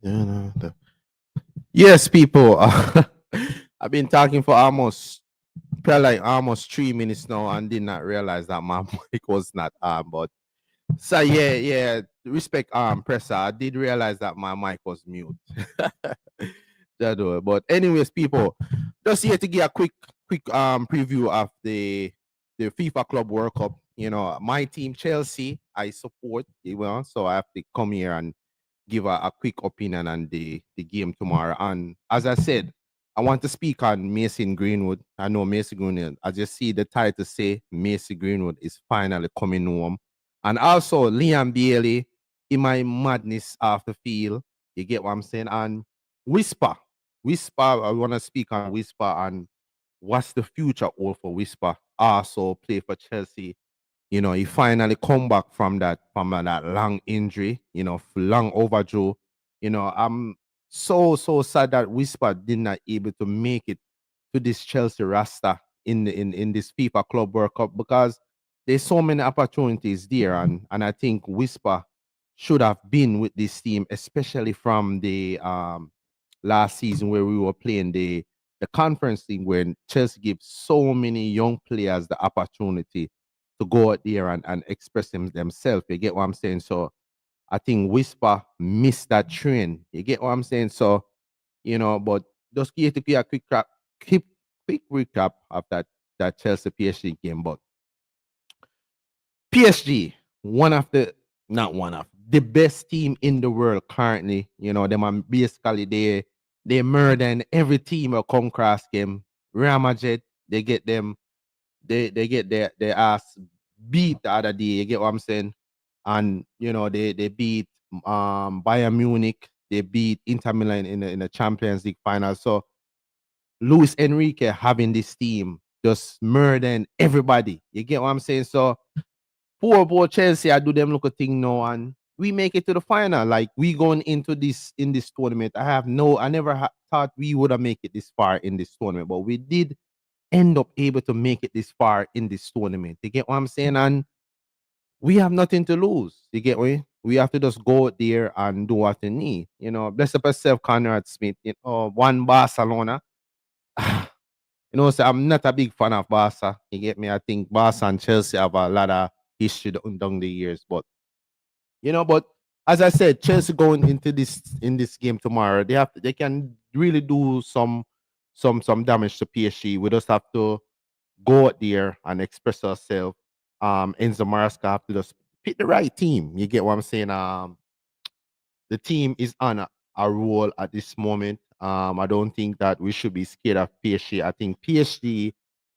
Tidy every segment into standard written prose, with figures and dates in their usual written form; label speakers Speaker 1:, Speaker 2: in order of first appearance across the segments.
Speaker 1: Yeah, yes, people. I've been talking for probably like almost 3 minutes now, and did not realize that my mic was not on. But so yeah. Respect, presser. I did realize that my mic was mute. But anyways, people, just here to give a quick preview of the FIFA Club World Cup. My team Chelsea, I support. So I have to come here and give a quick opinion on the game tomorrow. And as I said, I want to speak on Mason Greenwood. I know Mason Greenwood. I just see the title say Mason Greenwood is finally coming home. And also Liam Bailey in my madness off the field. You get what I'm saying? And Whisper. Whisper, I want to speak on Whisper and what's the future all for Whisper. Also play for Chelsea. He finally come back from that long injury, long overdue. I'm so sad that Whisper did not able to make it to this Chelsea roster in this FIFA Club World Cup because there's so many opportunities there, and I think Whisper should have been with this team, especially from the last season where we were playing the conference thing when Chelsea gives so many young players the opportunity to go out there and express themselves. You get what I'm saying? So I think Whisper missed that train. You get what I'm saying? So, but just give to give a quick, quick recap of that Chelsea PSG game. But PSG, one of the not one of the best team in the world currently. Them are basically they murdering every team or come cross game. Real Madrid, they get them they get their ass beat the other day. You get what I'm saying? And they beat Bayern Munich. They beat Inter Milan in the Champions League final. So Luis Enrique having this team just murdering everybody. You get what I'm saying? So poor Chelsea, I do them look a thing now, and we make it to the final. Like we going into this tournament. I never thought we would have make it this far in this tournament, but we did end up able to make it this far in this tournament. You get what I'm saying? And we have nothing to lose. You get me? We have to just go out there and do what we need. Bless up yourself, Conrad Smith. One Barcelona. So I'm not a big fan of Barca. You get me? I think Barca and Chelsea have a lot of history down the years. But as I said, Chelsea going into this game tomorrow, they can really do some damage to PSG. We just have to go out there and express ourselves. Enzo Maresca have to just pick the right team. You get what I'm saying? The team is on a roll at this moment. I don't think that we should be scared of PSG. I think PSG,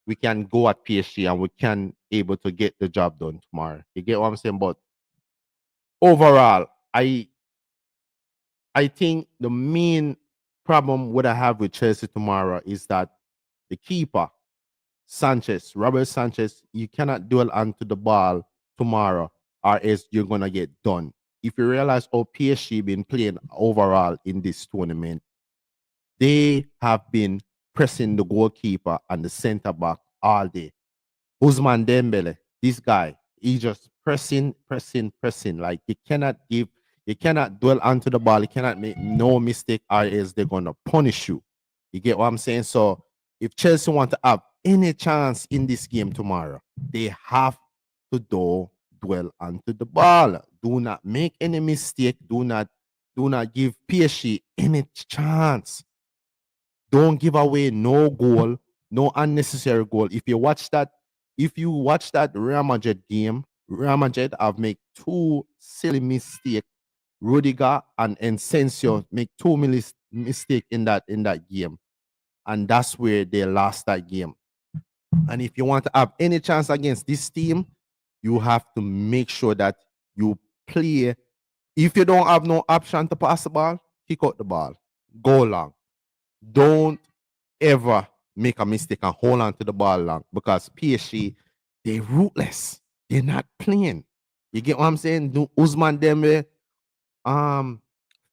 Speaker 1: we can go at PSG and we can able to get the job done tomorrow. You get what I'm saying? But overall, I think the main problem what I have with Chelsea tomorrow is that the keeper Robert Sanchez, you cannot dwell onto the ball tomorrow, or else you're gonna get done. If you realize how PSG been playing overall in this tournament, they have been pressing the goalkeeper and the center back all day. Usman Dembele, this guy, he just pressing. Like you cannot dwell onto the ball. You cannot make no mistake, or else they're gonna punish you. You get what I'm saying? So if Chelsea want to have any chance in this game tomorrow, they have to dwell onto the ball. Do not make any mistake. Do not give PSG any chance. Don't give away no goal, no unnecessary goal. If you watch that Real Madrid game, Real Madrid have made two silly mistakes. Rudiger and Ensensio make two mistakes in that game, and that's where they lost that game. And if you want to have any chance against this team, you have to make sure that you play. If you don't have no option to pass the ball, kick out the ball, go long. Don't ever make a mistake and hold on to the ball long because PSG, they ruthless. They're not playing. You get what I'm saying? Usman Dembele, um,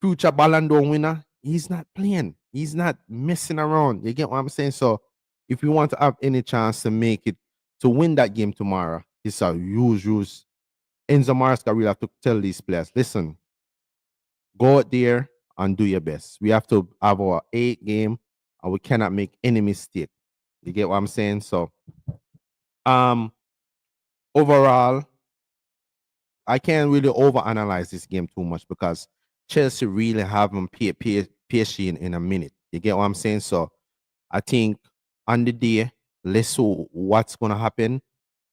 Speaker 1: future Ballon d'Or winner, he's not playing. He's not messing around. You get what I'm saying? So if you want to have any chance to make it to win that game tomorrow, it's a huge. Enzo Maresca really have to tell these players, listen, go out there and do your best. We have to have our 8 game, and we cannot make any mistake. You get what I'm saying? So, um, overall, I can't really overanalyze this game too much because Chelsea really haven't PSG in a minute. You get what I'm saying? So I think on the day, let's see what's gonna happen.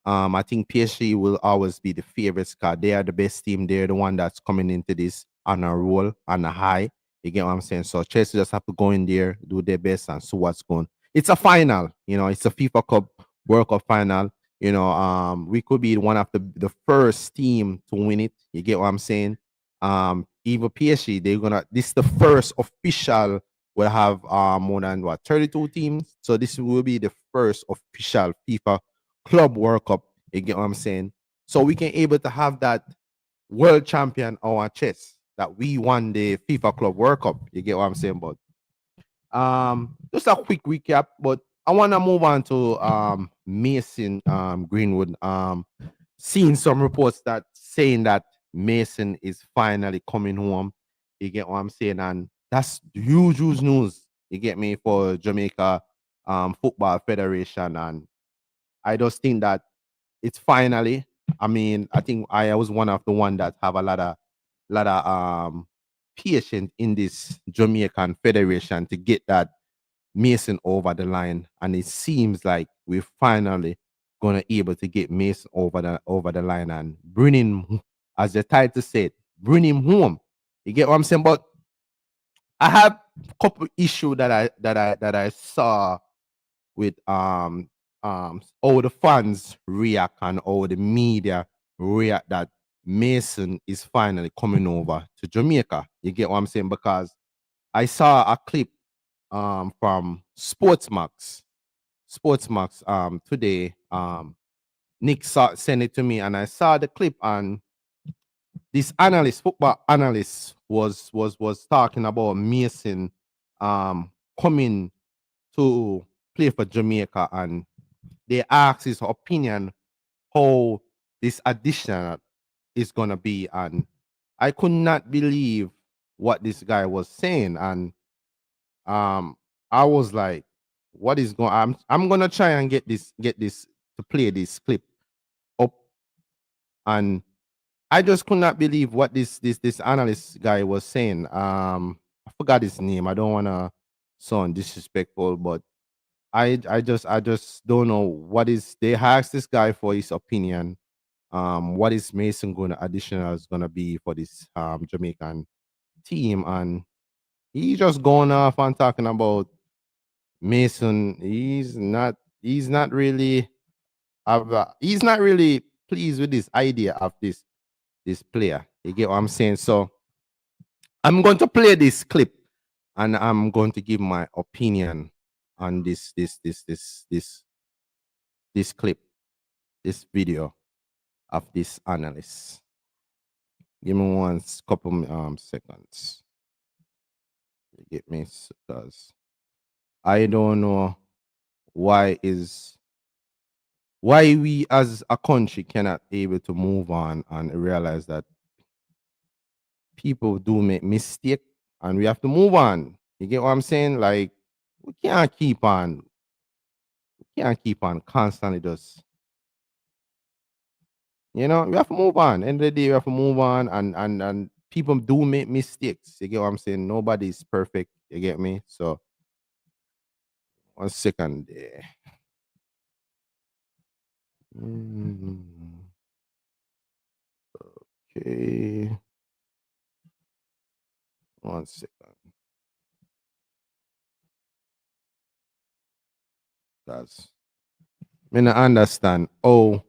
Speaker 1: I think PSG will always be the favorites because they are the best team. They're the one that's coming into this on a roll, on a high. You get what I'm saying? So Chelsea just have to go in there, do their best, and see what's going. It's a final, it's a FIFA Cup World Cup final. We could be one of the first team to win it. You get what I'm saying? Even PSG, they're gonna. This is the first official. Will have more than 32 teams. So this will be the first official FIFA Club World Cup. You get what I'm saying? So we can able to have that world champion on our chest that we won the FIFA Club World Cup. You get what I'm saying? But just a quick recap. But I want to move on to Mason Greenwood. Seeing some reports that saying that Mason is finally coming home. You get what I'm saying? And that's huge news. You get me for Jamaica Football Federation, and I just think that it's finally. I mean, I think I was one of the one that have a lot of patience in this Jamaican Federation to get that Mason over the line, and it seems like we're finally gonna able to get Mason over the line and bring him, as the title said, bring him home. You get what I'm saying? But I have a couple issue that I saw with how the fans react and how the media react that Mason is finally coming over to Jamaica. You get what I'm saying? Because I saw a clip from Sportsmax today. Nick sent it to me, and I saw the clip, and this football analyst, was talking about Mason coming to play for Jamaica, and they asked his opinion how this addition is gonna be, and I could not believe what this guy was saying, and um, I was like, "What is going?" I'm gonna try and get this to play this clip up, and I just could not believe what this analyst guy was saying. I forgot his name. I don't wanna sound disrespectful, but I just don't know what is they asked this guy for his opinion. What is Mason gonna additional is gonna be for this Jamaican team, and he just going off and talking about Mason. He's not really he's not really pleased with this idea of this player. You get what I'm saying? So I'm going to play this clip, and I'm going to give my opinion on this clip, this video of this analyst. Give me couple seconds. You get me? Because I don't know why we as a country cannot able to move on and realize that people do make mistake, and we have to move on. You get what I'm saying? Like, we can't keep on constantly just, we have to move on. End of the day, we have to move on, and people do make mistakes. You get what I'm saying? Nobody's perfect. You get me? So 1 second there. Mm, Okay. 1 second. That's me not understand. Oh,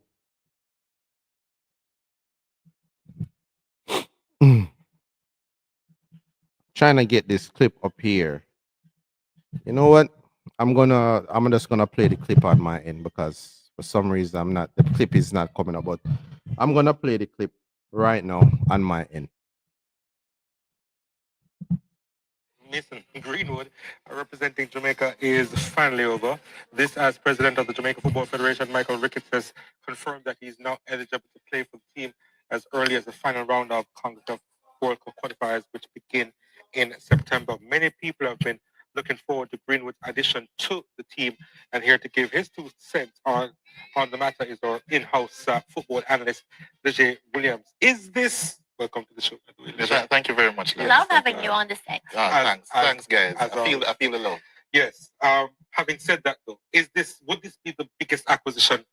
Speaker 1: trying to get this clip up here. You know what? I'm just gonna play the clip on my end because for some reason the clip is not coming up, but I'm gonna play the clip right now on my end. Mason Greenwood, representing Jamaica, is finally over. This, as president of the Jamaica Football Federation, Michael Ricketts, has confirmed that he is now eligible to play for the team as early as the final round of CONCACAF World Cup qualifiers, which begin
Speaker 2: in September. Many people have been looking forward to Greenwood's addition to the team, and here to give his 2 cents on the matter is our in-house football analyst, DJ Williams. Is this welcome to the show? By the way,
Speaker 3: Thank you very much.
Speaker 4: Love having you on the set.
Speaker 3: Thanks, guys. I feel alone.
Speaker 2: Yes. Having said that, though, would this be the biggest acquisition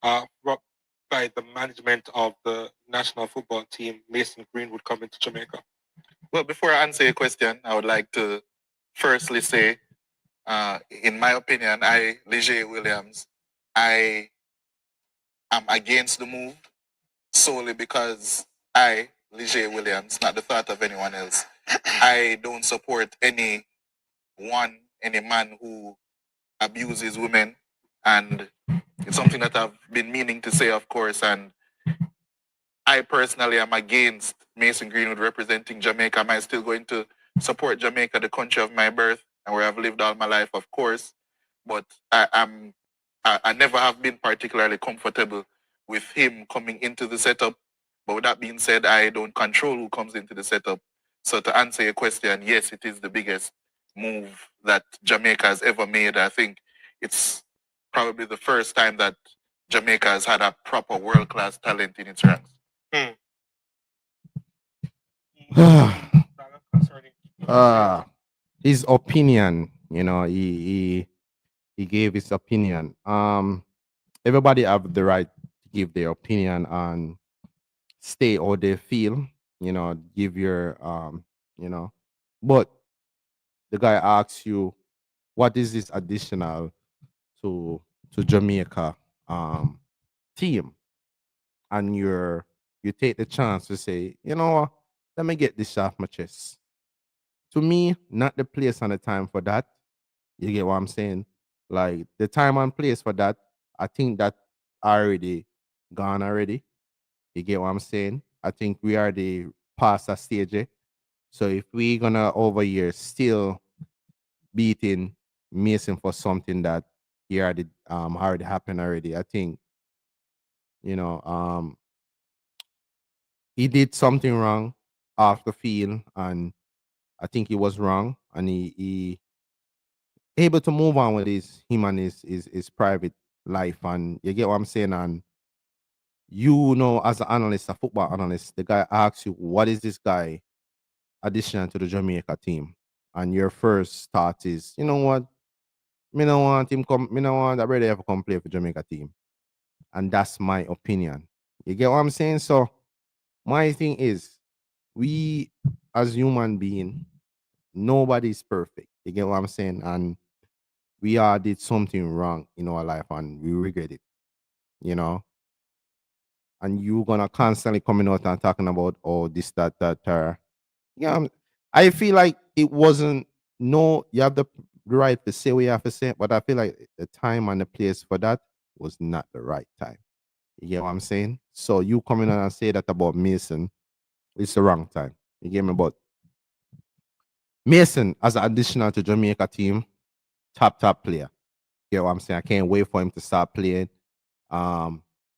Speaker 2: by the management of the national football team, Mason Greenwood, coming to Jamaica?
Speaker 3: Well, before I answer your question, I would like to firstly say, in my opinion, Leger Williams, I am against the move solely because Leger Williams, not the thought of anyone else, I don't support any man who abuses women, and it's something that I've been meaning to say, of course, and I personally am against Mason Greenwood representing Jamaica. Am I still going to support Jamaica, the country of my birth, and where I've lived all my life, of course, but I never have been particularly comfortable with him coming into the setup. But with that being said, I don't control who comes into the setup. So to answer your question, yes, it is the biggest move that Jamaica has ever made. I think it's probably the first time that Jamaica has had a proper world-class talent in its ranks.
Speaker 1: His opinion, he gave his opinion. Everybody have the right to give their opinion on stay or they feel, give your but the guy asks you, what is this additional to Jamaica team? And you take the chance to say, you know what, let me get this off my chest. To me, not the place and the time for that. You get what I'm saying? Like the time and place for that, I think that already gone already. You get what I'm saying? I think we already past that stage. So if we gonna over here still beating Mason for something that he already happened already, I think, you know, he did something wrong off the field, and I think he was wrong, and he able to move on with him and his private life, and you get what I'm saying. And as an analyst, a football analyst, the guy asks you, what is this guy addition to the Jamaica team? And your first thought is, you know what, me don't want him come, me don't want that brother ever come play for Jamaica team. And that's my opinion. You get what I'm saying? So my thing is, we as human being, nobody's perfect. You get what I'm saying? And we all did something wrong in our life and we regret it, you know. And you gonna constantly coming out and talking about, oh, this, that. Yeah, I feel like it wasn't. No, you have the right to say what you have to say, but I feel like the time and the place for that was not the right time. You get what I'm saying? So you coming on and say that about Mason, it's the wrong time. You get me? But Mason, as an additional to Jamaica team, top player. You get what I'm saying? I can't wait for him to start playing.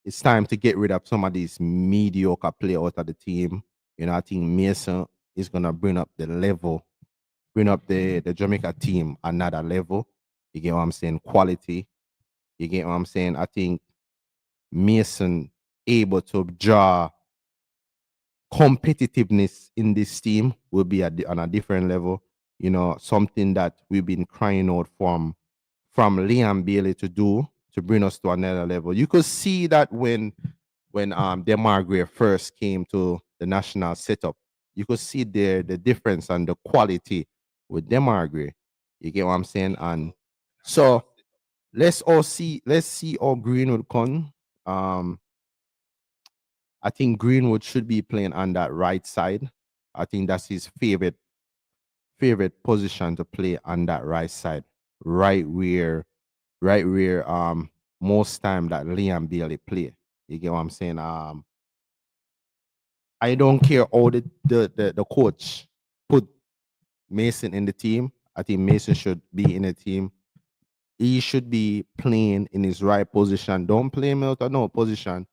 Speaker 1: It's time to get rid of some of these mediocre players out of the team. I think Mason is gonna bring up the level, bring up the Jamaica team another level. You get what I'm saying? Quality. You get what I'm saying? I think Mason able to draw competitiveness in this team will be on a different level. Something that we've been crying out from Liam Bailey to do to bring us to another level. You could see that when Demar first came to the national setup, you could see the difference and the quality with Demar. You get what I'm saying? And so let's see how Greenwood come. I think Greenwood should be playing on that right side. I think that's his favorite position to play on that right side, right where most time that Liam Bailey play. You get what I'm saying? I don't care how the coach put Mason in the team. I think Mason should be in the team. He should be playing in his right position. Don't play him out of no position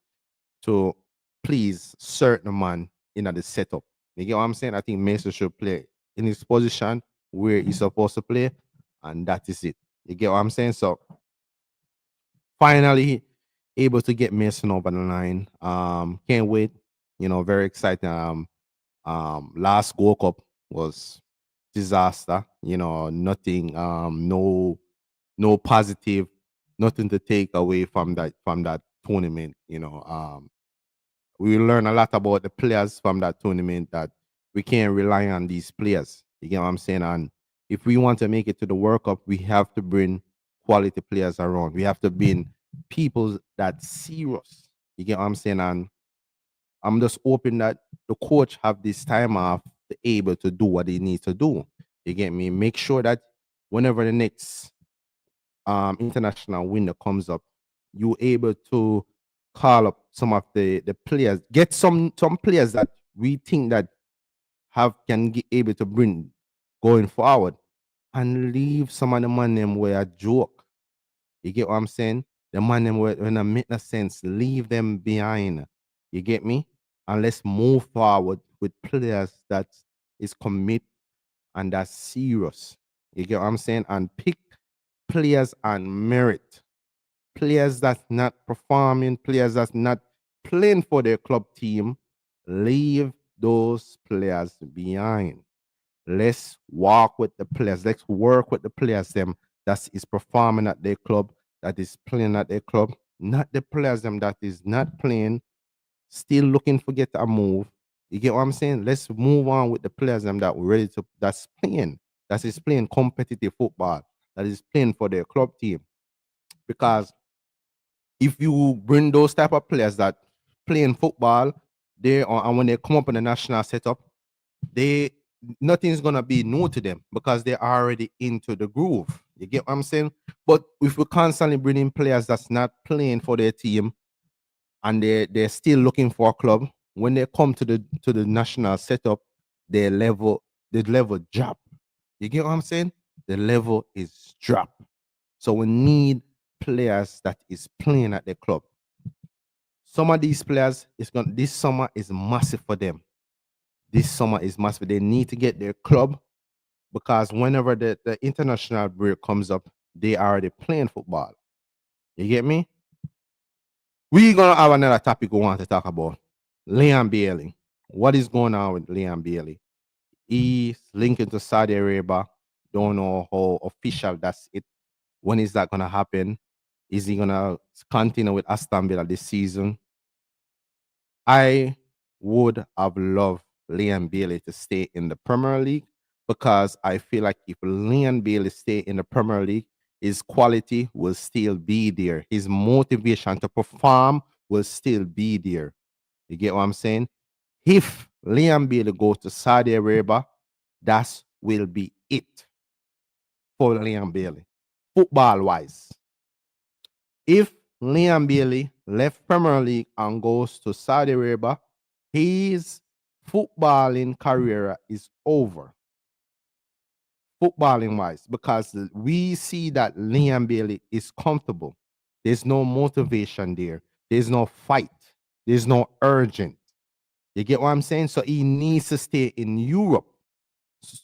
Speaker 1: to please certain man in the setup. You get what I'm saying? I think Mason should play in his position where he's supposed to play, and that is it. You get what I'm saying? So finally able to get Mason over the line. Can't wait. Very exciting. Last Gold Cup was disaster. Nothing. No positive. Nothing to take away from that tournament. We learn a lot about the players from that tournament that we can't rely on these players. You get what I'm saying? And if we want to make it to the World Cup, we have to bring quality players around. We have to bring people that serious. You get what I'm saying? And I'm just hoping that the coach have this time off to able to do what he needs to do. You get me? Make sure that whenever the next international window comes up, you able to call up some of the players, get some players that we think that have can get able to bring going forward, and leave some of the man them where a joke. You get what I'm saying? The man them where when I make no sense, leave them behind. You get me? And let's move forward with players that is commit and that's serious. You get what I'm saying? And pick players on merit. Players that's not performing, players that's not playing for their club team, leave those players behind. Let's walk with the players. Let's work with the players them that is performing at their club, that is playing at their club, not the players them that is not playing, still looking for get a move. You get what I'm saying? Let's move on with the players them that ready to that is playing competitive football, that is playing for their club team. Because if you bring those type of players that playing football, and when they come up in the national setup, they nothing's gonna be new to them because they're already into the groove. You get what I'm saying? But if we constantly bring in players that's not playing for their team and they're still looking for a club, when they come to the national setup, their level the level drop. You get what I'm saying? The level is drop. So we need players that is playing at the club. Some of these players is going this summer is massive for them. This summer is massive. They need to get their club because whenever the international break comes up, they are already playing football. You get me? We're gonna have another topic we want to talk about. Liam Bailey. What is going on with Liam Bailey? He's linking to Saudi Arabia. Don't know how official that's it. When is that gonna happen? Is he gonna continue with Aston Villa this season? I would have loved Liam Bailey to stay in the Premier League because I feel like if Liam Bailey stay in the Premier League, his quality will still be there. His motivation to perform will still be there. You get what I'm saying? If Liam Bailey goes to Saudi Arabia, that will be it for Liam Bailey, football wise. If Liam Bailey left Premier League and goes to Saudi Arabia, his footballing career is over, footballing wise, because we see that Liam Bailey is comfortable. There's no motivation there. There's no fight. There's no urgent. You get what I'm saying? So he needs to stay in Europe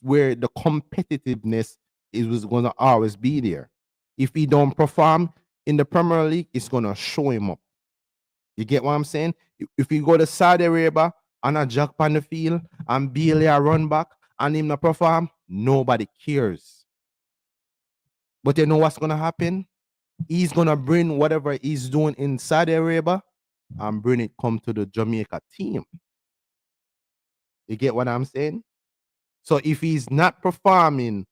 Speaker 1: where the competitiveness is was going to always be there. If he don't perform in the Premier League, it's going to show him up. You get what I'm saying? If you go to Saudi Arabia and a jack on the field and Bailey a run back and him not perform, nobody cares. But you know what's going to happen? He's going to bring whatever he's doing in Saudi Arabia and bring it come to the Jamaica team. You get what I'm saying? So if he's not performing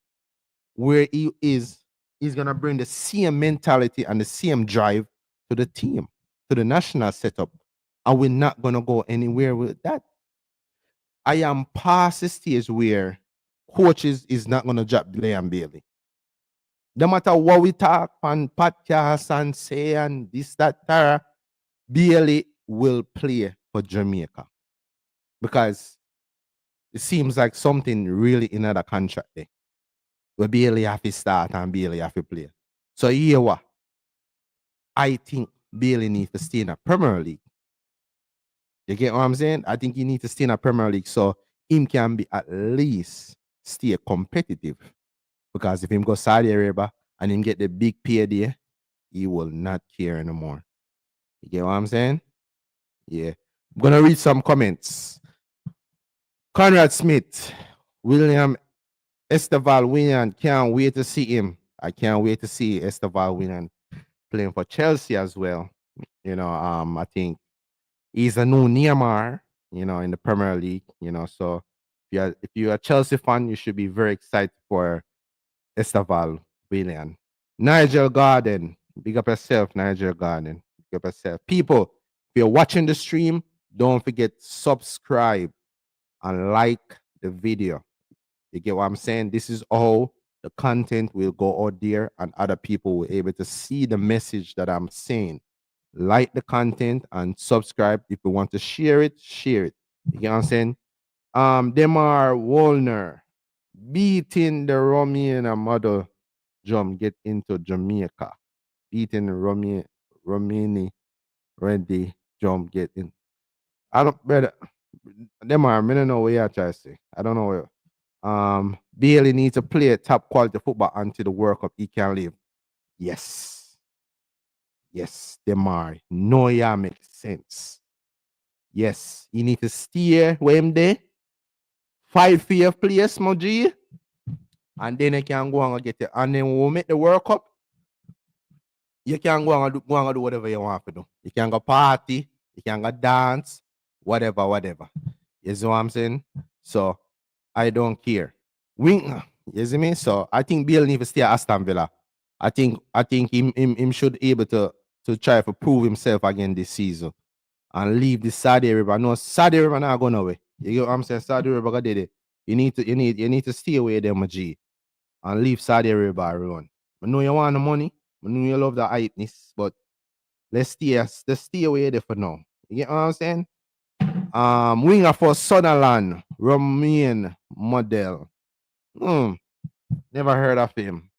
Speaker 1: where he is, he's gonna bring the same mentality and the same drive to the team, to the national setup, and we're not gonna go anywhere with that. I am past the stage where coaches is not gonna drop Liam Bailey. No matter what we talk on podcasts and say and this, that, Tara, Bailey will play for Jamaica because it seems like something really in another contract there. Where Bailey have to start and Bailey have to play. So here what? I think Bailey needs to stay in a Premier League. You get what I'm saying? I think he needs to stay in a Premier League so him can be at least stay competitive. Because if him go Saudi Arabia and him get the big payday, he will not care anymore. You get what I'm saying? Yeah. I'm gonna read some comments. Conrad Smith, William Esteval William, can't wait to see him. I can't wait to see Esteval William playing for Chelsea as well. I think he's a new Neymar, in the Premier League, So if you're a Chelsea fan, you should be very excited for Esteval William. Nigel Garden, big up yourself, Nigel Garden. Big up yourself. People, if you're watching the stream, don't forget subscribe and like the video. You get what I'm saying? This is all the content will go out there and other people will be able to see the message that I'm saying. Like the content and subscribe. If you want to share it, share it. You get what I'm saying? Demar Wolner beating the Romanian model drum get into Jamaica. Beating the Romani ready drum get in. I don't better Demar, I don't know what you're trying to say. I don't know what Bailey needs to play top quality football until the World Cup he can live. Yes. Yes, Demar. No, yeah, makes sense. Yes, you need to steer where him there. Fight for your place, my G. And then you can go and get it. And then when we make the World Cup, you can go and do whatever you want to do. You can go party, you can go dance, whatever. You see what I'm saying? So I don't care. Wing, you see me? So I think Bill needs to stay at Aston Villa. I think him should able to try to prove himself again this season and leave the Saudi Arabia. No, Saudi Arabia not going away. You get what I'm saying? Saudi Arabia did it. You need to stay away there, my G, and leave Saudi Arabia alone. I know you want the money. I know you love the hypeness, but let's stay away there for now. You get what I'm saying? Winger for Sunderland, Romanian model. Never heard of him.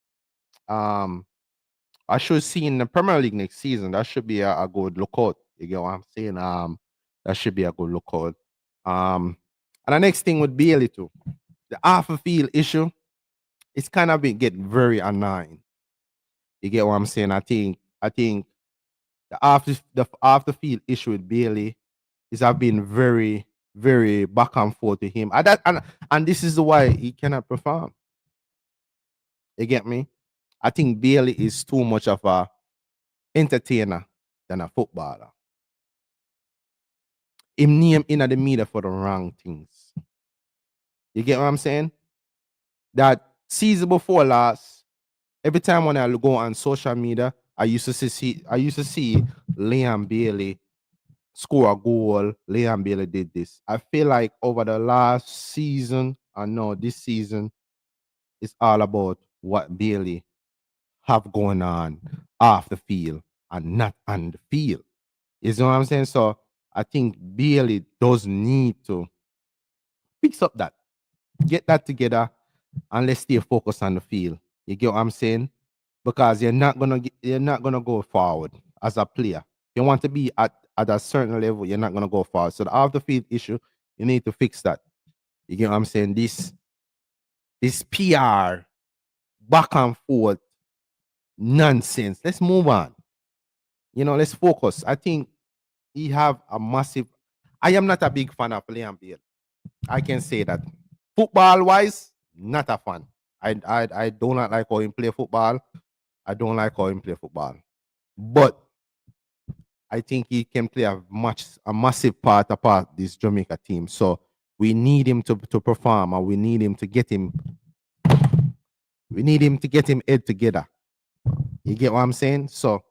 Speaker 1: I should see in the Premier League next season. That should be a good lookout. You get what I'm saying? That should be a good lookout. And the next thing with Bailey too, the half a field issue. It's kind of get very annoying. You get what I'm saying? I think the after field issue with Bailey is have been very, very back and forth to him. And this is why he cannot perform. You get me? I think Bailey is too much of a entertainer than a footballer. Him name in the media for the wrong things. You get what I'm saying? That season before last, every time when I go on social media, I used to see Liam Bailey score a goal. Liam Bailey did this. I feel like over the last season, I know this season, it's all about what Bailey have going on off the field and not on the field. You know what I'm saying? So I think Bailey does need to fix up that, get that together, and let's stay focused on the field. You get what I'm saying? Because you're not gonna go forward as a player. You want to be at a certain level, you're not gonna go forward. So the off the field issue, you need to fix that. You get what I'm saying? This PR back and forth nonsense. Let's move on. Let's focus. I think he have a massive. I am not a big fan of Liam Bailey. I can say that. Football wise, not a fan. I do not like how him play football. I don't like how him play football. But I think he can play a massive part this Jamaica team. So we need him to perform, and we need him to get him head together. You get what I'm saying? So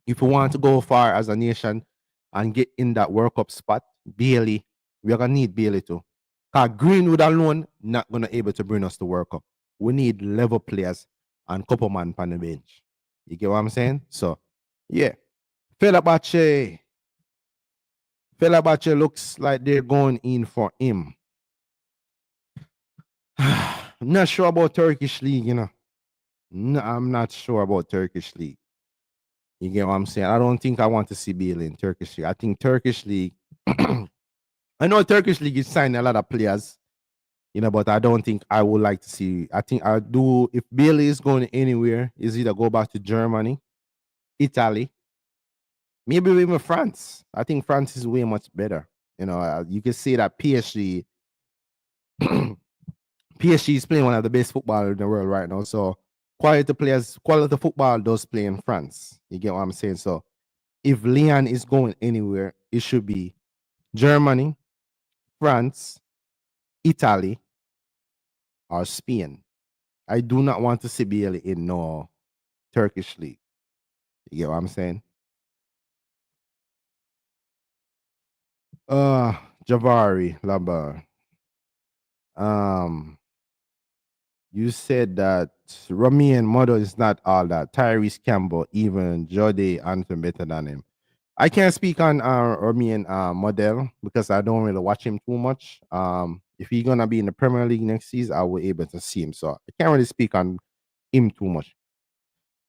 Speaker 1: if we want to go far as a nation and get in that World Cup spot, Bailey, we're gonna need Bailey too. Because Greenwood alone not gonna able to bring us to World Cup. We need level players and couple man on the bench. You get what I'm saying? So yeah. Fenerbahce looks like they're going in for him. I'm not sure about Turkish league, No, I'm not sure about Turkish league. You get what I'm saying? I don't think I want to see Bailey in Turkish league. I think Turkish league, I know Turkish league is signing a lot of players, But I don't think I would like to see. I think I do. If Bailey is going anywhere, is either go back to Germany, Italy, maybe even France. I think France is way much better. You can see that PSG is playing one of the best football in the world right now. So quality football does play in France. You get what I'm saying? So if Leon is going anywhere, it should be Germany, France, Italy, or Spain. I do not want to see Bailey in no Turkish league. You get what I'm saying? Javari Labar. Um, you said that Rami and Modo is not all that. Tyrese Campbell, even Jody Anton better than him. I can't speak on Rami and Model because I don't really watch him too much. If he's gonna be in the Premier League next season, I will able to see him. So I can't really speak on him too much.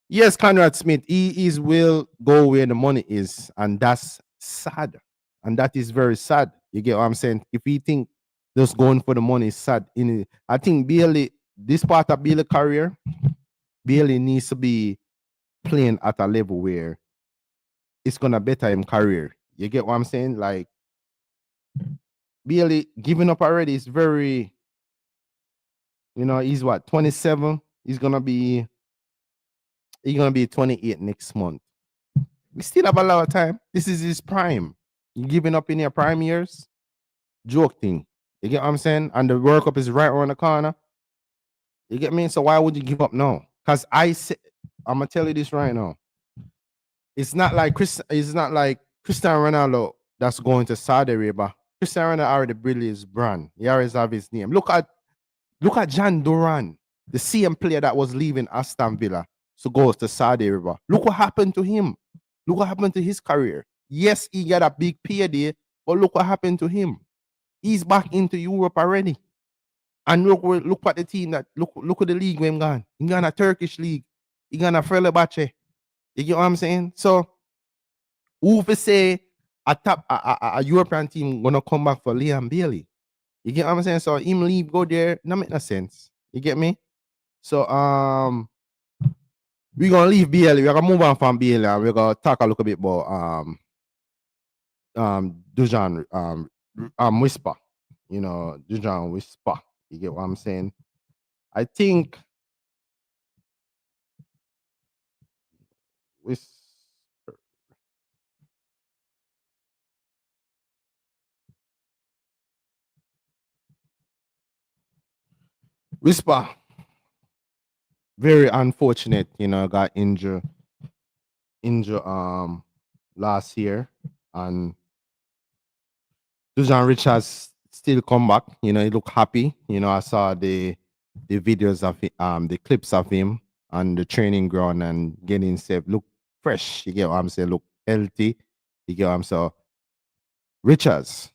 Speaker 1: Yes, Conrad Smith, he is will go where the money is, and that's sad. And that is very sad. You get what I'm saying? If he think just going for the money is sad. I think Bailey, this part of Bailey career, Bailey needs to be playing at a level where it's gonna better him career. You get what I'm saying? Like Bailey giving up already is very, he's what, 27? He's gonna be 28 next month. We still have a lot of time. This is his prime. You giving up in your prime years? Joke thing. You get what I'm saying? And the World Cup is right around the corner. You get me? So why would you give up now? Because I'm gonna tell you this right now. It's not like Cristiano Ronaldo that's going to Saudi Arabia. Cristiano Ronaldo already built his brand. He already have his name. Look at John Duran, the same player that was leaving Aston Villa to go to Saudi Arabia. Look what happened to him. Look what happened to his career. Yes, he got a big payday, but look what happened to him. He's back into Europe already. And look what the team look at the league where he gone. He gone a Turkish league. He gone a Fenerbahce. You get what I'm saying? So who for say a European team gonna come back for Liam Bailey? You get what I'm saying? So him leave, go there, not make no sense. You get me? So we're gonna leave Bailey. We're gonna move on from Bailey and we're gonna talk a little bit about Dujan Whisper. Dujan Whisper. You get what I'm saying? I think Whisper, very unfortunate, got injured last year, and Dujan Richards still come back. He look happy. I saw the videos of the clips of him on the training ground and getting safe. Look fresh. You get what I'm saying? Look healthy. You get what I'm saying? Richards,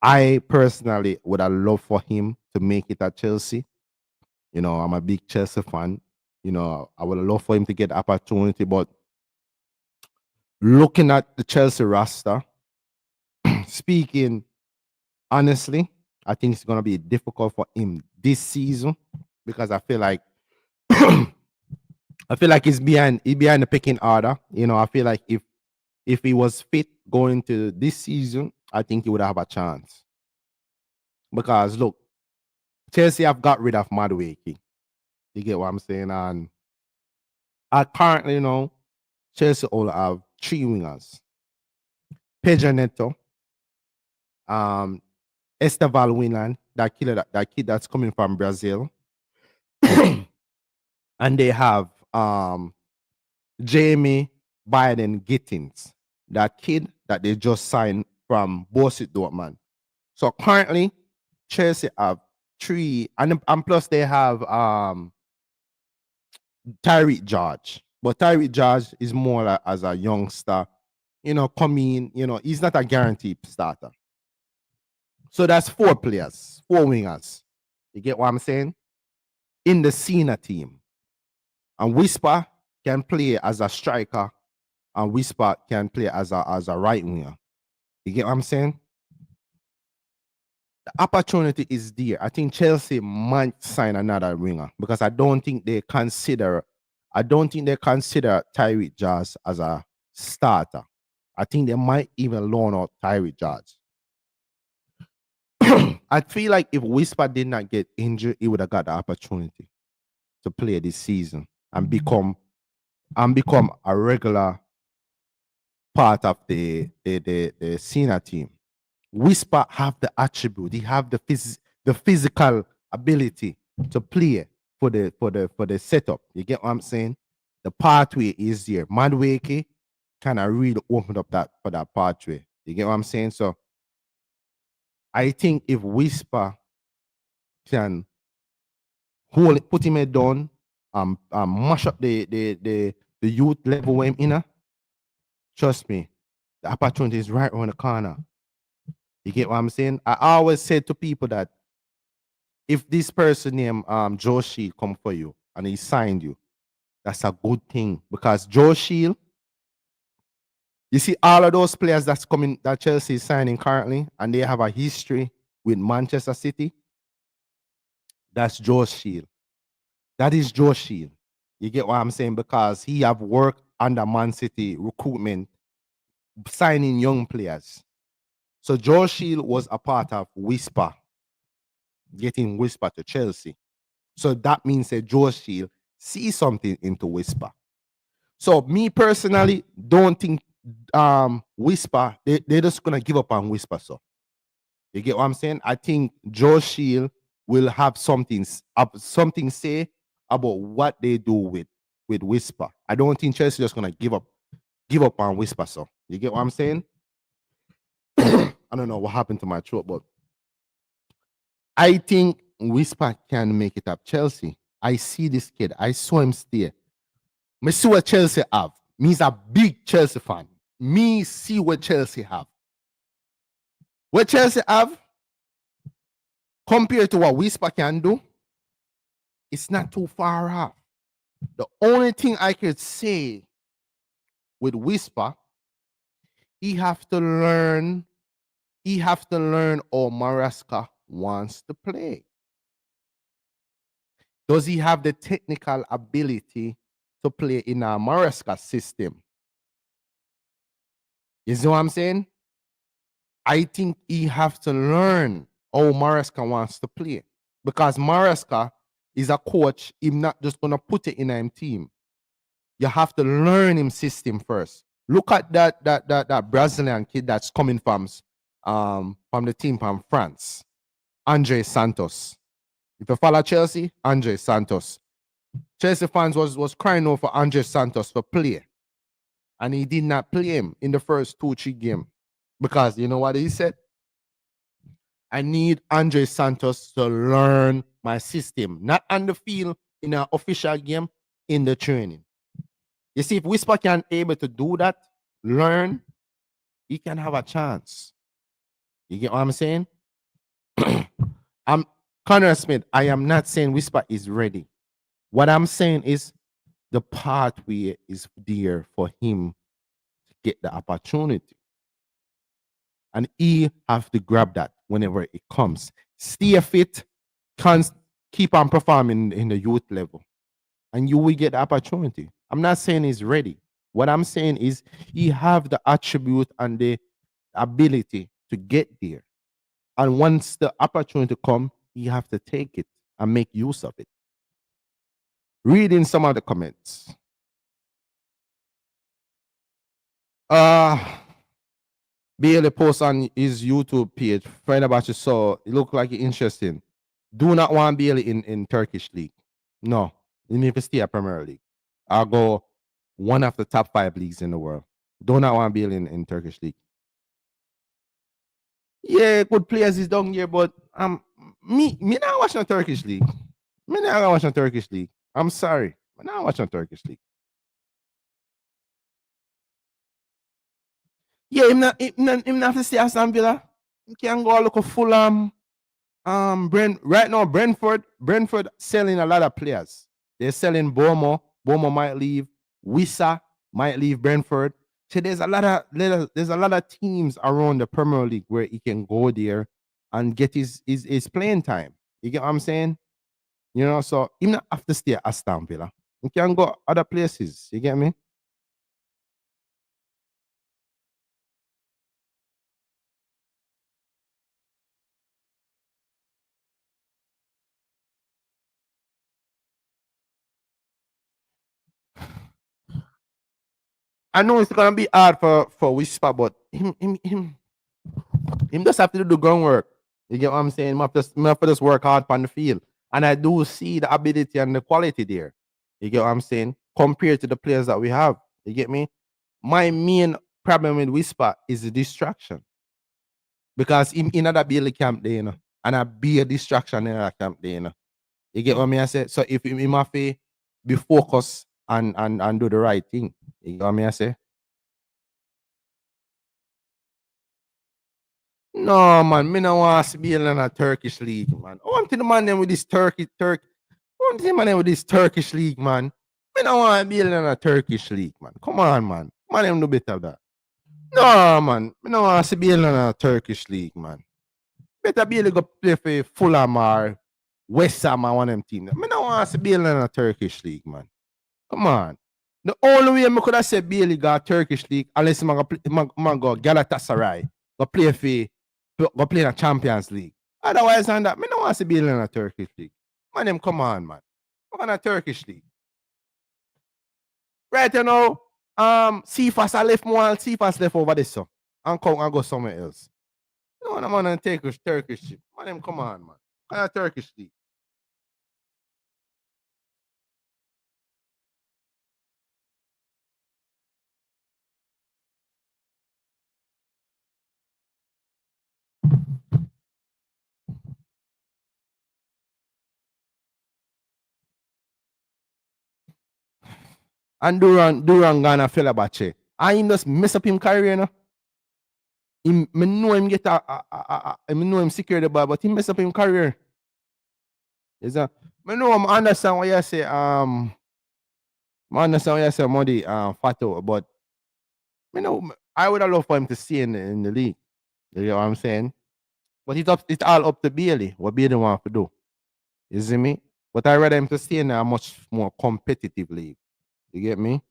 Speaker 1: I personally would have loved for him to make it at Chelsea. I'm a big Chelsea fan. I would love for him to get the opportunity, but looking at the Chelsea roster, speaking honestly, I think it's gonna be difficult for him this season because I feel like he's behind the picking order. I feel like if he was fit going to this season, I think he would have a chance. Because look, Chelsea have got rid of Madueke. You get what I'm saying? And I currently know Chelsea all have 3 wingers. Pedro Neto, Esteval Winland, that kid that's coming from Brazil. And they have Jamie Biden Gittins, that kid that they just signed from Borussia Dortmund. So currently, Chelsea have 3, and plus they have Tyreek George. But Tyreek George is more like as a youngster, coming, he's not a guaranteed starter. So that's 4 players, 4 wingers. You get what I'm saying? In the senior team. And Whisper can play as a striker, and Whisper can play as a right winger. You get what I'm saying? the opportunity is there. I think Chelsea might sign another winger because I don't think they consider Tyreek Jones as a starter. I think they might even loan out Tyreek Jones. I feel like if Whisper did not get injured, he would have got the opportunity to play this season and become a regular part of the senior team. Whisper have the attribute, he have the physical ability to play for the setup. You get what I'm saying? The pathway is there. Madweke kind of really opened up that pathway. You get what I'm saying? So I think if Whisper can put him head down, mash up the youth level where him in, trust me, the opportunity is right around the corner. You get what I'm saying? I always said to people that if this person named Joe Shield come for you and he signed you, that's a good thing because Joe Shield, you see all of those players that's coming that Chelsea is signing currently, and they have a history with Manchester City. That's Joe Shield. That is Joe Shield. You get what I'm saying? Because he have worked under Man City recruitment, signing young players. So Joe Shield was a part of Whisper, getting Whisper to Chelsea. So that means that Joe Shield see something into Whisper. So me personally don't think Whisper, they're just gonna give up on Whisper. So you get what I'm saying? I think Joe Shield will have something say about what they do with Whisper. I don't think Chelsea just gonna give up on Whisper. So you get what I'm saying? I don't know what happened to my throat, but I think Whisper can make it up. Chelsea, I see this kid. I saw him stay. Me see what Chelsea have. Me's a big Chelsea fan. Me see what Chelsea have. What Chelsea have compared to what Whisper can do, it's not too far off. The only thing I could say with Whisper, he have to learn how Maresca wants to play. Does he have the technical ability to play in a Maresca system? You see what I'm saying? I think he have to learn how Maresca wants to play. Because Maresca is a coach, he's not just gonna put it in a team. You have to learn him system first. Look at that Brazilian kid that's coming from the team from France, Andre Santos. If you follow Chelsea, Andre Santos. Chelsea fans was crying over Andre Santos for play, and he did not play him in the first 2-3 games because you know what he said? I need Andre Santos to learn my system, not on the field in an official game, in the training. You see, if Whisper can able to do that, learn, he can have a chance. You get what I'm saying? I'm Connor Smith. I am not saying Whisper is ready. What I'm saying is the pathway is there for him to get the opportunity. And he have to grab that whenever it comes. Stay fit, keep on performing in the youth level, and you will get the opportunity. I'm not saying he's ready. What I'm saying is he have the attribute and the ability to get there. And once the opportunity come, you have to take it and make use of it. Reading some of the comments. Bailey post on his YouTube page. Friend about you saw it looked like it interesting. Do not want Bailey in Turkish league. No, you need to stay at Premier League. I'll go one of the top 5 leagues in the world. Do not want Bailey in Turkish league. Yeah, good players is down here, but me not watching Turkish league. Me not watching Turkish league. I'm sorry, me not watching Turkish league. Yeah, him not have to stay at Aston Villa. He can go look at Fulham. Right now, Brentford selling a lot of players. They're selling Bomo. Bomo might leave. Wissa might leave Brentford. So there's a lot of teams around the Premier League where he can go there and get his playing time. You get what I'm saying? You know, so he not have to stay at Aston Villa. He can go other places. You get me? I know it's gonna be hard for Whisper, but him just have to do the groundwork. You get what I'm saying? Him have to just work hard on the field. And I do see the ability and the quality there. You get what I'm saying? Compared to the players that we have. You get me? My main problem with Whisper is the distraction. Because in that Bailey camp there, you know, and I be a distraction in that camp there, you know. You get what I say? So if him have to be focused and do the right thing. You get what I say? No, man, me no want to be in a Turkish league, man. I want to the man them with this I want to the man them with this Turkish league, man. Me no want to be in a Turkish league, man. Come on, man. Man, them do better than that. No, man. Me no want to be in a Turkish league, man. Better be able to go play for Fulham or West Ham or one of them teams. Me no want to be in a Turkish league, man. Come on. The only way I could have said Bailey got Turkish league unless I go Galatasaray, go play in a Champions League. Otherwise than that, me no want to see Bailey in a Turkish league. Man, them come on, man. What kind of Turkish league? Right, you know, Cephas I left more Cephas left over this so. And come and go somewhere else. No, I'm on a Turkish league. Man, them come on, man. What kind of Turkish league? And Duran gonna feel about it. I him just mess up him career, you know. Me know him get me know him secure the ball, but he mess up him career. Is that me know him understand what you say, I understand what you say, Muddy, Fato, but me know I would have loved for him to stay in the league. You know what I'm saying? But it's all up to Bailey, what Bailey want to do. You see me? But I rather him to stay in a much more competitive league. You get me?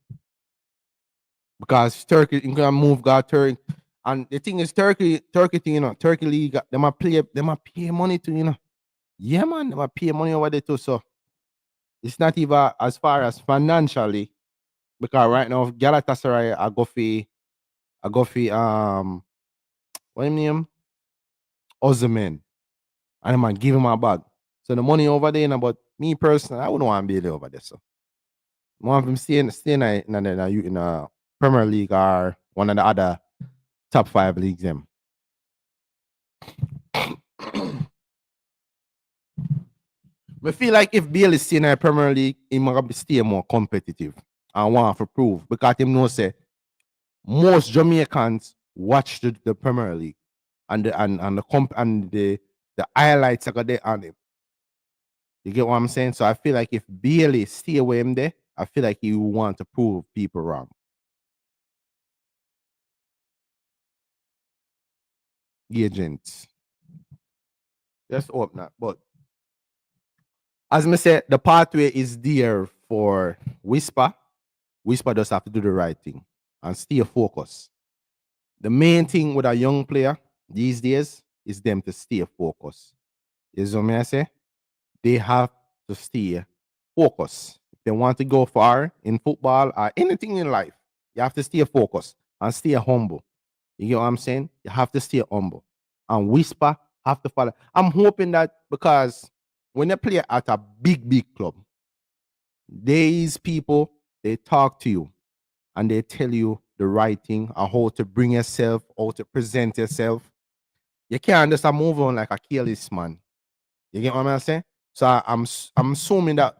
Speaker 1: Because Turkey you can move got Turkey. And the thing is Turkey thing, you know, Turkey league, they might pay money to, you know. Yeah, man, they might pay money over there too. So it's not even as far as financially, because right now Galatasaray I go for what his name? Ozyman. And I'm gonna give him a bag. So the money over there, you know, but me personally, I wouldn't want to be there over there. So I want him staying in a Premier League or one of the other top 5 leagues them. I feel like if Bale is staying in the Premier League, he might stay more competitive and want to prove because him know say most Jamaicans watch the Premier League and the highlights are there on him. You get what I'm saying? So I feel like if Bailey stay away him there, I feel like he will want to prove people wrong. Agents. Just hope not. But as I said, the pathway is there for Whisper. Whisper just have to do the right thing and stay focused. The main thing with a young player these days is them to stay focused. You know what I say? They have to stay focused. If they want to go far in football or anything in life, you have to stay focused and stay humble. You get what I'm saying? You have to stay humble. And Whisper have to follow. I'm hoping that because when you play at a big club, these people they talk to you and they tell you the right thing and how to bring yourself, how to present yourself. You can't just move on like a careless man. You get what I'm saying? So I'm assuming that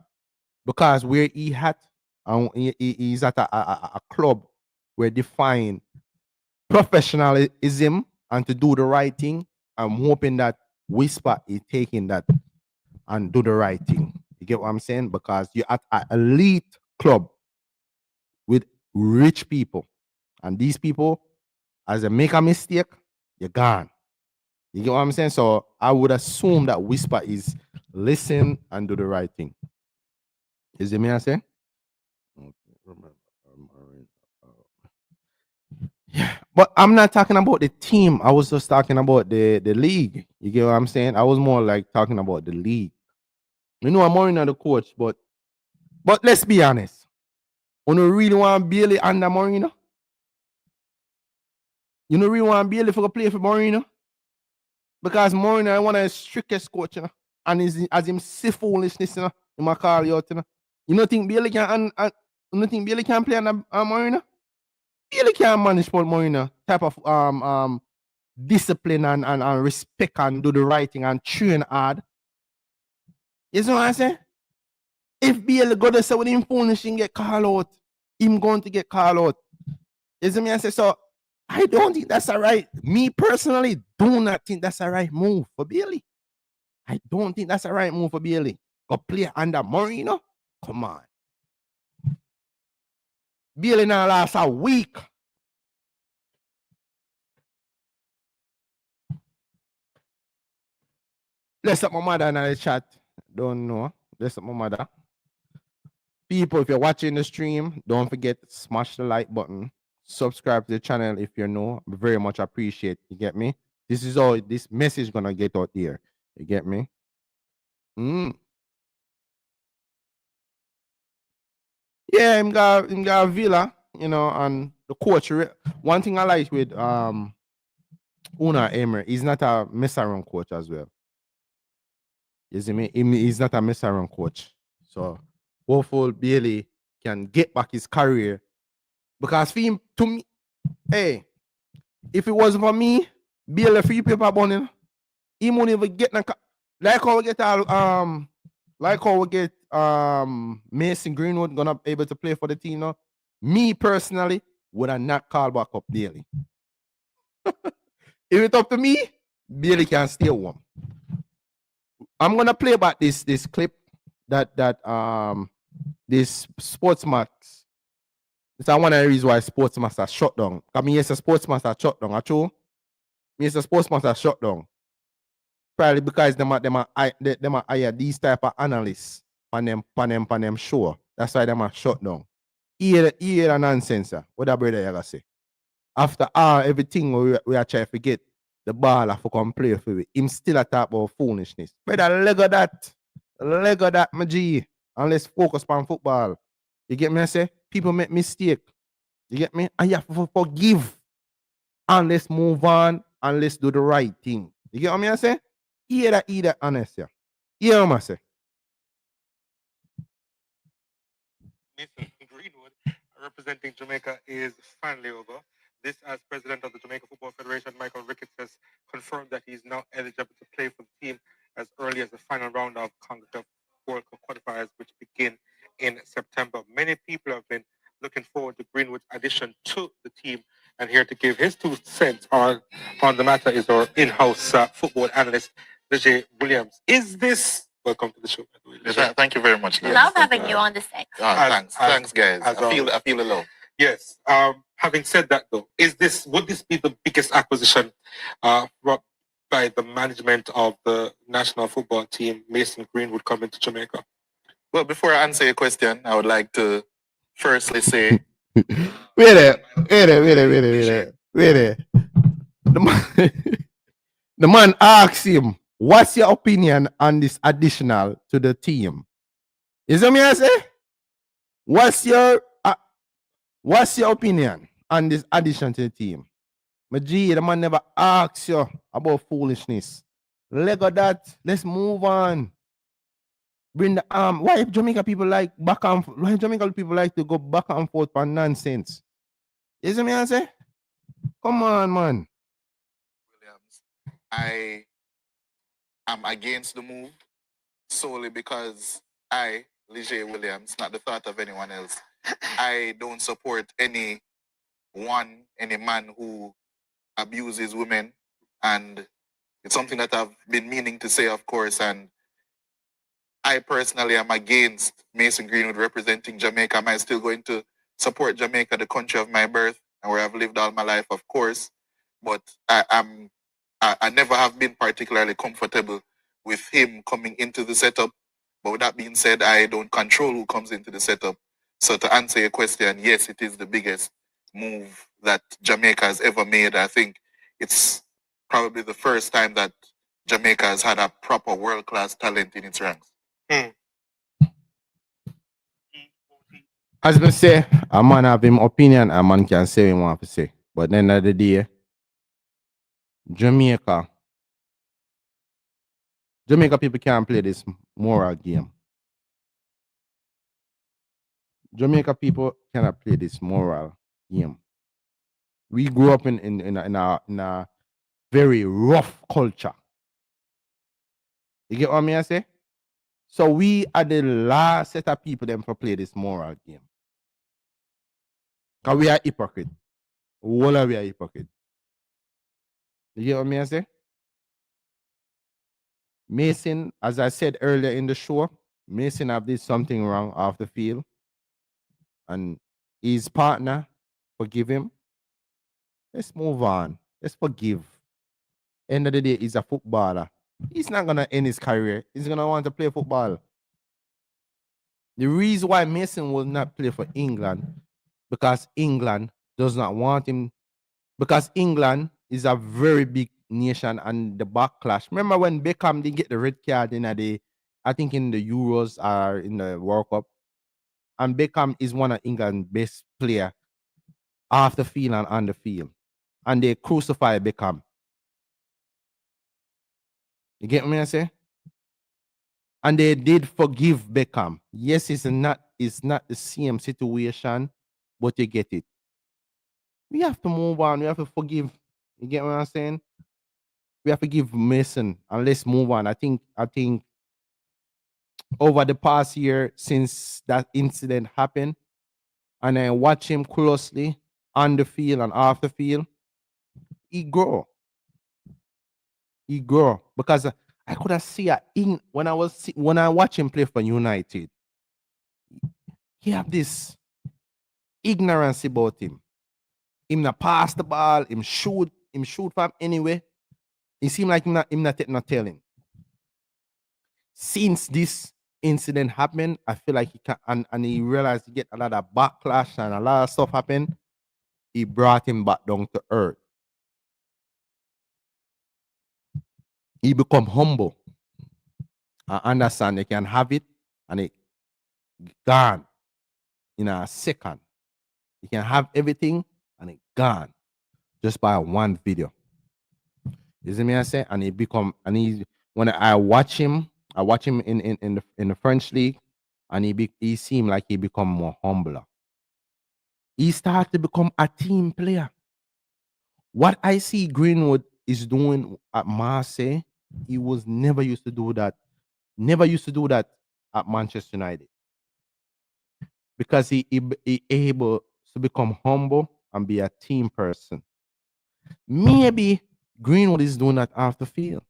Speaker 1: because where he had and he's at a club where define professionalism and to do the right thing. I'm hoping that Whisper is taking that and do the right thing. You get what I'm saying? Because you're at an elite club with rich people. And these people, as they make a mistake, you're gone. You get what I'm saying? So I would assume that whisper is listen and do the right thing. Is it me I say? Okay, remember, yeah, but I'm not talking about the team. I was just talking about the league. You get what I'm saying? I was more like talking about the league. You know, I'm more in the coach, but let's be honest. You don't really want Bailey under Mourinho? You don't really want Bailey for play for Mourinho? Because Mourinho is one of the strictest coach, you know, and is as him see foolishness, you know, he might call you out, you know. You don't think Bailey can you don't think Bailey can play under Mourinho? Bailey can manage for Mourinho type of discipline and respect and do the right thing and train hard. You see what I say? If Bailey go to say with him foolish and get called out, him going to get called out. You see me? I say so. I don't think that's a right. Me personally do not think that's a right move for Bailey. I don't think that's a right move for Bailey. Go play under Mourinho? Come on. Bailey now last a week. Let's up my mother in the chat. Don't know. Let's up my mother. People, if you're watching the stream, don't forget to smash the like button. Subscribe to the channel if you're new. Very much appreciate. You get me? This is all this message gonna get out there. You get me? Yeah, him got Villa, you know, and the coach. One thing I like with Una Emery, he's not a mess around coach as well. You see me? He's not a mess around coach. So hopefully Bailey can get back his career. Because for him, to me, hey, if it wasn't for me, Bailey free paper bunny, he won't even get like how we get Mason Greenwood gonna be able to play for the team now. Me personally would have not called back up Bailey. If it's up to me, Bailey can stay warm. I'm gonna play back this clip that this Sportsmax. It's one of the reasons why Sportsmaster shut down. I mean, yes, a Sportsmaster shut down. Actually, yes, a Sportsmaster shut down. Probably because them hire these type of analysts on them show. That's why them are shut down. Hear the nonsense. What that brother you say? After everything we are trying to forget the ball for come play for it. Him still a talk about foolishness. Brother, leg of that, my G. And let's focus on football. You get me? I say people make mistake. You get me? And you have to forgive. And let's move on and let's do the right thing. You get what I say? Hear that honest, yeah. Hear what I say.
Speaker 2: Mason Greenwood, representing Jamaica, is finally over. This, as president of the Jamaica Football Federation, Michael Ricketts, has confirmed that he is now eligible to play for the team as early as the final round of CONCACAF World Cup qualifiers, which begin in September. Many people have been looking forward to Greenwood's addition to the team, and here to give his 2 cents on the matter is our in-house football analyst, DJ Williams. Is this welcome to the show?
Speaker 3: Thank you very much, guys.
Speaker 4: Love having you on the set.
Speaker 3: Thanks, guys. I feel the love.
Speaker 2: Yes. Having said that, though, would this be the biggest acquisition by the management of the national football team, Mason Greenwood, coming to Jamaica?
Speaker 3: Well, before I answer your question, I would like to firstly say,
Speaker 1: wait a. The man asks him, "What's your opinion on this additional to the team?" You see me I say? What's your opinion on this addition to the team? My G, the man never asks you about foolishness. Let go that. Let's move on. Bring the why Jamaica people like why Jamaica people like to go back and forth for nonsense? You see me I say? Come on, man.
Speaker 3: Williams, I am against the move solely because Leger Williams, not the thought of anyone else, I don't support any man who abuses women, and it's something that I've been meaning to say, of course, and I personally am against Mason Greenwood representing Jamaica. Am I still going to support Jamaica, the country of my birth, and where I've lived all my life, of course, but I am I never have been particularly comfortable with him coming into the setup. But with that being said, I don't control who comes into the setup. So to answer your question, yes, it is the biggest move that Jamaica has ever made. I think it's probably the first time that Jamaica has had a proper world-class talent in its ranks.
Speaker 1: As I say, a man have him opinion, a man can say what he want to say. But at the end of the day, Jamaica people can't play this moral game. Jamaica people cannot play this moral game. We grew up in a very rough culture. You get what I say? So we are the last set of people them for play this moral game. Because we are hypocrite. All of we are hypocrite. You get what I say? Mason, as I said earlier in the show, Mason have did something wrong off the field. And his partner forgive him. Let's move on. Let's forgive. End of the day, he's a footballer. He's not gonna end his career. He's gonna want to play football. The reason why Mason will not play for England, because England does not want him, because England is a very big nation and the backlash. Remember when Beckham didn't get the red card in I think in the Euros or in the World Cup, and Beckham is one of England's best player off the field and on the field, and they crucify Beckham. You get me? I say, and they did forgive Beckham. Yes, it's not the same situation, but you get it. We have to move on. We have to forgive. You get what I'm saying? We have to give Mason and let's move on. I think over the past year since that incident happened, and I watch him closely on the field and off the field, he grow. He grow because I could have seen when I watch him play for United. He have this ignorance about him. Him not pass the ball, him shoot from anywhere. It seemed like him not telling. Since this incident happened, I feel like he can and he realized he get a lot of backlash and a lot of stuff happened. He brought him back down to earth. He become humble. I understand they can have it and it gone in a second. You can have everything and it gone just by one video. You see me I say? And he become and he when I watch him in the French league, and he seemed like he become more humbler. He started to become a team player. What I see Greenwood is doing at Marseille, he was never used to do that. Never used to do that at Manchester United. Because he able to become humble and be a team person. Maybe Greenwood is doing that off the field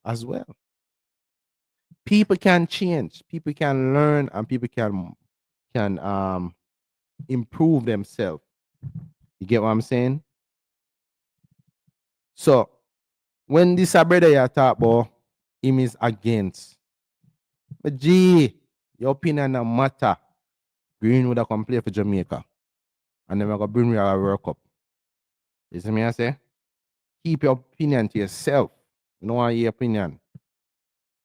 Speaker 1: as well. People can change, people can learn, and people can improve themselves. You get what I'm saying? So when this a brother you talk about, him is against. But gee, your opinion no matter. Greenwood come play for Jamaica. And then we're gonna bring you a World Cup. You see me I say? Keep your opinion to yourself. You don't want your opinion.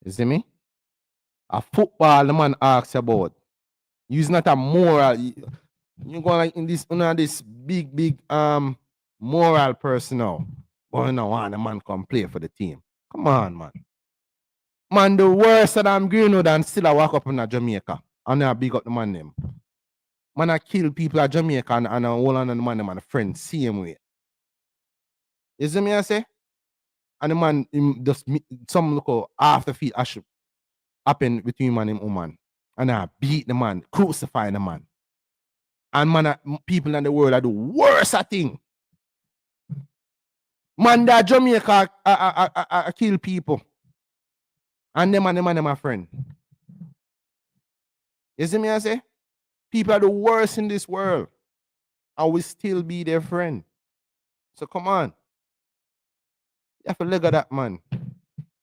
Speaker 1: You see me? A football the man asks about. You's not a moral. You go like in this big moral person now. But you don't want a man come play for the team. Come on, man. Man, the worst of them Greenwood and still I walk up in Jamaica. And I big up the man them. Man, I kill people at Jamaica and I hold on the man them and friends same way. You see me I say? And the man him just some look half the feet ash happen between man and woman. And I beat the man, crucify the man. And man, people in the world are the worst thing. Man, that Jamaica I kill people. And them and them and them my friend. You see me I say? People are the worst in this world. I will still be their friend. So come on. You have to leg of that man.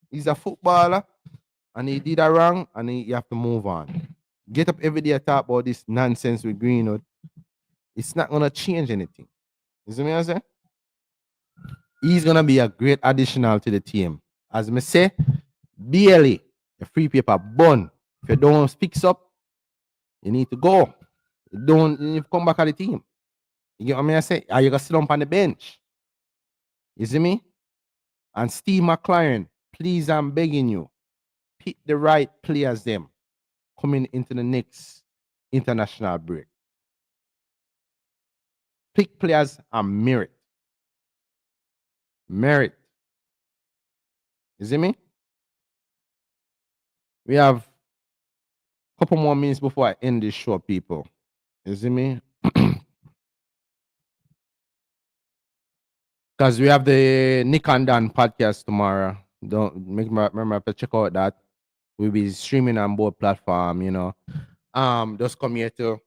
Speaker 1: He's a footballer and he did that wrong and you have to move on. Get up every day and talk about this nonsense with Greenwood. It's not gonna change anything. You see what I'm saying? He's gonna be a great additional to the team. As me say, barely a free paper bun. If you don't fix up, you need to go. You need to come back at the team. You get what I say? Are you gonna sit up on the bench? You see me? And Steve McLaren, please, I'm begging you, pick the right players them coming into the next international break. Pick players and merit. Merit. You see me? We have a couple more minutes before I end this show, people. You see me? Because we have the Nick and Dan podcast tomorrow. Don't remember to check out that. We'll be streaming on both platform, you know. Just come here to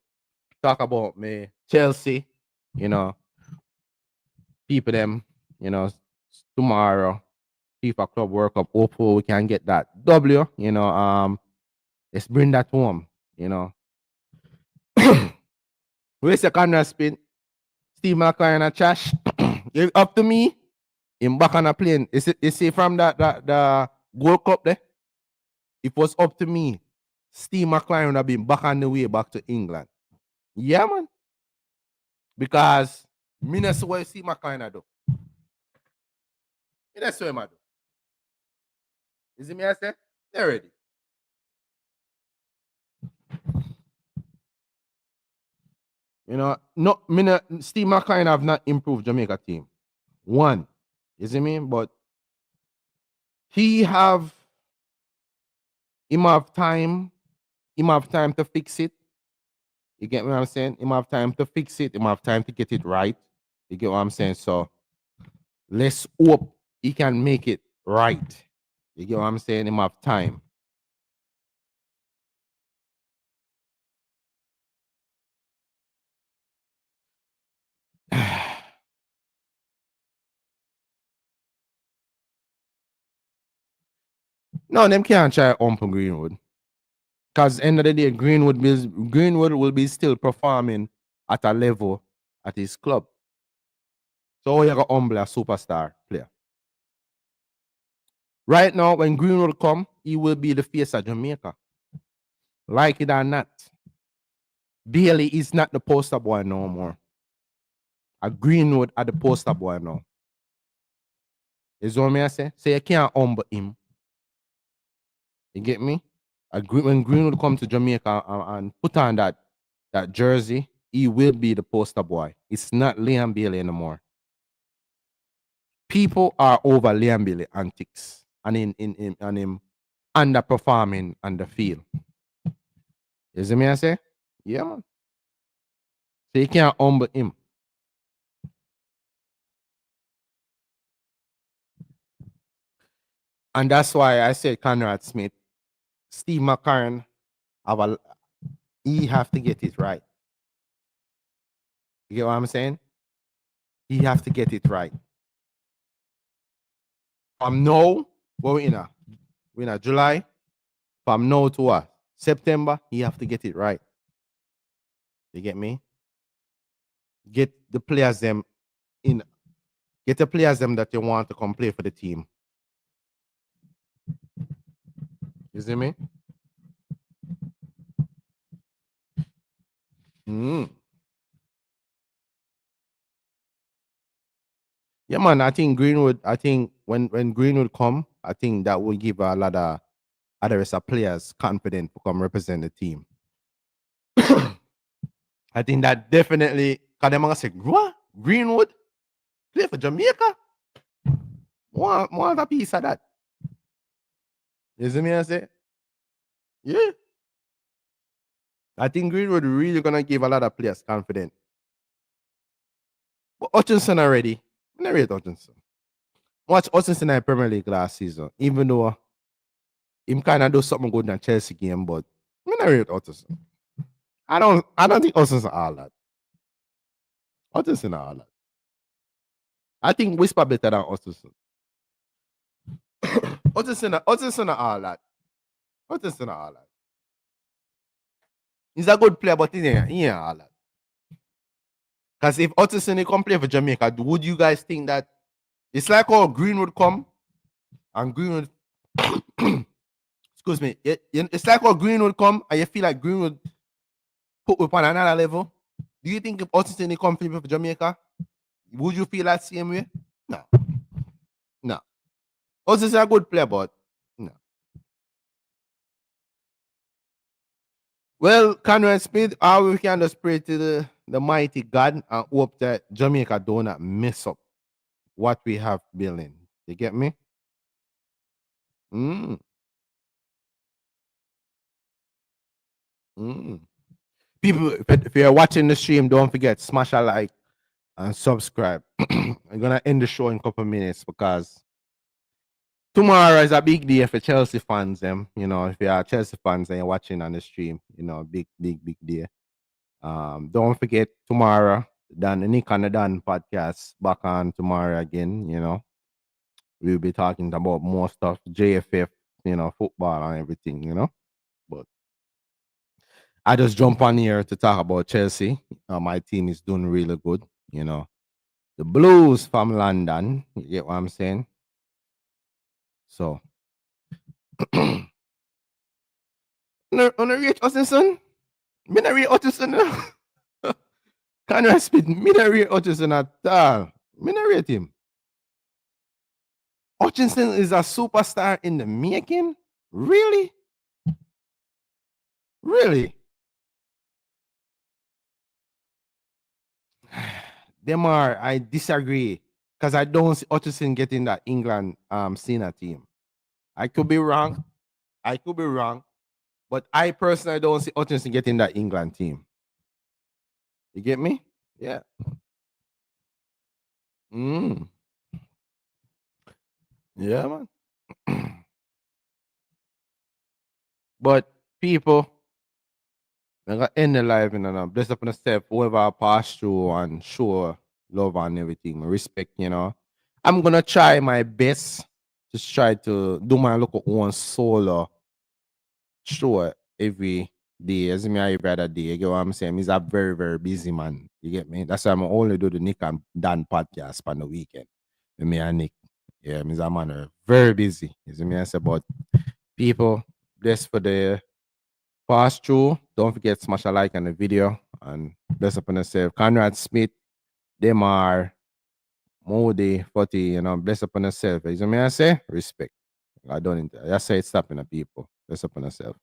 Speaker 1: talk about me, Chelsea, you know, people them, you know, tomorrow. FIFA Club World Cup. Hopefully we can get that W, you know. Let's bring that home, you know. Where's the corner spin? Steve McLaren and Trash. It's up to me. In back on a plane. Is it from the Gold Cup there? It was up to me. Steve McLaren would have been back on the way back to England. Yeah, man. Because me not see what Steve McLaren do. Me not see what him do. You see me I say? They're ready. You know, Steve McLaren have not improved Jamaica team. One. You see me? But him have time. Him have time to fix it. You get what I'm saying? Him have time to fix it. Him have time to get it right. You get what I'm saying? So let's hope he can make it right. You get what I'm saying? Him have time. No, them can't try for Greenwood. Because end of the day, Greenwood will be still performing at a level at his club. So you got humble a superstar player. Right now, when Greenwood come, he will be the face of Jamaica. Like it or not. Bailey is not the poster boy no more. A Greenwood are the poster boy now. Is what I say? So you can't humble him. You get me? When Greenwood come to Jamaica and put on that jersey, he will be the poster boy. It's not Liam Bailey anymore. People are over Liam Bailey antics and in him underperforming on the field. You see me I say? Yeah, man. So you can't humble him. And that's why I said Conrad Smith, Steve McLaren, he have to get it right. You get what I'm saying? He have to get it right. From now, well, we're in July. From now to what? September, he have to get it right. You get me? Get the players them in. Get the players them that you want to come play for the team. You see me? Yeah, man. I think Greenwood. I think when Greenwood come, I think that will give a lot of other players confidence to come represent the team. I think that definitely. Cause them gonna say, what? Greenwood play for Jamaica? Want a piece of that? You see me? I say, yeah. I think Greenwood really gonna give a lot of players confidence. But Hutchinson already, I rate Hutchinson. Watch Hutchinson in the Premier League last season, even though him kind of do something good in the Chelsea game, but I rate Hutchinson. I don't think Hutchinson all that. Hutchinson all that. I think Whisper better than Hutchinson. Hutchinson not all that. Hutchinson not all that. He's a good player, but he ain't all that. Because if Hutchinson he come play for Jamaica, would you guys think that it's like how Greenwood come and Greenwood excuse me, it's like how Greenwood come and you feel like Greenwood put up on another level? Do you think if Hutchinson he come play for Jamaica, would you feel that same way? No. No. Hutchinson a good player, but no. Well, Conrad Smith, all we can just pray to the mighty God and hope that Jamaica do not mess up what we have building. You get me? Mm. Mm. People, if you're watching the stream, don't forget, smash a like and subscribe. I'm gonna end the show in a couple minutes because tomorrow is a big day for Chelsea fans. You know, if you are Chelsea fans and you're watching on the stream, you know, big day. Don't forget tomorrow, the Nick and the Dan podcast back on tomorrow again. You know, we'll be talking about more stuff, JFF, you know, football and everything. You know, but I just jump on here to talk about Chelsea. My team is doing really good. You know, the Blues from London. You get what I'm saying? So, on the rate Hutchinson, me not rate Hutchinson. Can't I speak? Me not rate Hutchinson at all. Me not rate him. Hutchinson is a superstar in the making. Really? Really? Demar, I disagree because I don't see Hutchinson getting that England senior team. I could be wrong. But I personally don't see Hutchinson getting that England team. You get me? Yeah. Yeah, man. But people, I'm gonna end the live and I'm blessed upon the step, whoever I pass through and show love and everything, respect, you know. I'm gonna try my best to try to do my local own solo show every day. As me every other day. You get what I'm saying? He's a very, very busy man. You get me? That's why I'm only do the Nick and Dan podcast on the weekend. With me and Nick. Yeah, me's a man very busy. You see me? I say, but people, bless for the pass through. Don't forget to smash a like on the video and bless upon yourself. Conrad Smith, them are Moody, 40, you know, bless upon yourself. You see me? I say, respect. I say it's stopping the people. Bless upon yourself.